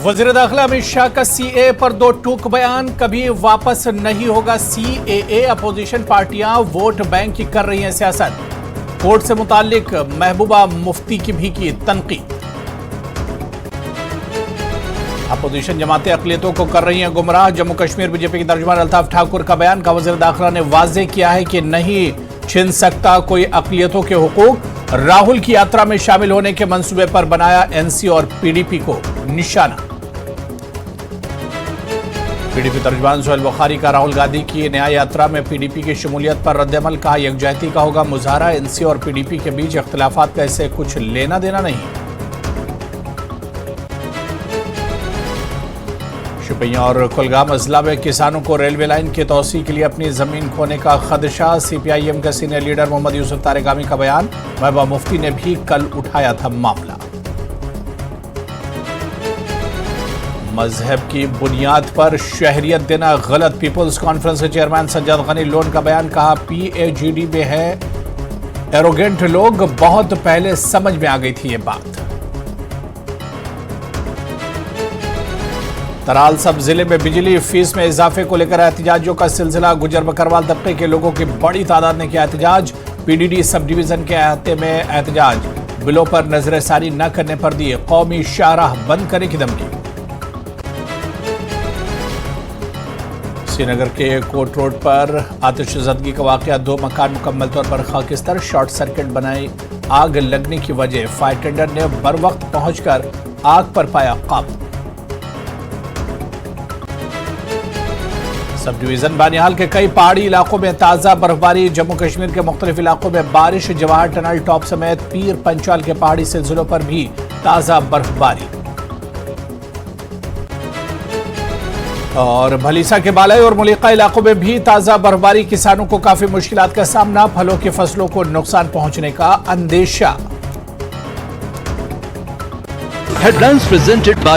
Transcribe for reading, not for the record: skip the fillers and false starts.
वज़ीर दाखिला अमित शाह का सीए पर दो टूक बयान। कभी वापस नहीं होगा सीएए। अपोजिशन पार्टियां वोट बैंक की कर रही हैं सियासत। कोर्ट से मुताल्लिक महबूबा मुफ्ती की भी की तनकीद। अपोजिशन जमातें अक़लियतों को कर रही हैं गुमराह। जम्मू कश्मीर बीजेपी के तर्जुमान अल्ताफ ठाकुर का बयान। का वज़ीर दाखिला ने वाज़ेह किया है कि नहीं छिन सकता कोई अक़लियतों के हुकूक। राहुल की यात्रा में शामिल होने के मंसूबे पर बनाया एनसी और पीडीपी को निशाना। पीडीपी तर्जुमान सुहेल बुखारी का राहुल गांधी की न्याय यात्रा में पीडीपी की शमूलियत पर रद्दअमल। कहा यकजहती का होगा मुजाहरा। एनसी और पीडीपी के बीच इख्तिलाफात का इससे कुछ लेना देना नहीं। शुपियां और कुलगाम अजला में किसानों को रेलवे लाइन की तोसी के लिए अपनी जमीन खोने का खदशा। सीपीआईएम के सीनियर लीडर मोहम्मद यूसुफ तारिगामी का बयान। महबूबा मुफ्ती ने भी कल उठाया था मामला। मजहब की बुनियाद पर शहरियत देना गलत। पीपुल्स कॉन्फ्रेंस के चेयरमैन सज्जाद गनी लोन का बयान। कहा पीएजीडी में है एरोगेंट लोग। बहुत पहले समझ में आ गई थी ये बात। तराल सब जिले में बिजली फीस में इजाफे को लेकर एहतजाजों का सिलसिला। गुजर बकरवाल तबके के लोगों की बड़ी तादाद ने किया एहतजाज। पीडीडी सब डिवीजन के अहाते में एहतजाज। बिलों पर नजरसानी न करने पर दी कौमी शाहराह बंद करने की धमकी। श्रीनगर के कोट रोड पर आतिशज़दगी का वाकया। 2 मकान मुकम्मल तौर पर खाकिस्तर। शॉर्ट सर्किट बनाई आग लगने की वजह। फायर टेंडर ने बर वक्त पहुंचकर आग पर पाया काबू। सब डिवीजन बानिहाल के कई पहाड़ी इलाकों में ताजा बर्फबारी। जम्मू कश्मीर के मुख्तलिफ इलाकों में बारिश। जवाहर टनल टॉप समेत पीर पंचाल के पहाड़ी सिलसिलों पर भी ताजा बर्फबारी। और भलीसा के बालाई और मुलिका इलाकों में भी ताजा बर्फबारी। किसानों को काफी मुश्किलात का सामना। फलों की फसलों को नुकसान पहुंचने का अंदेशा। Headlines presented by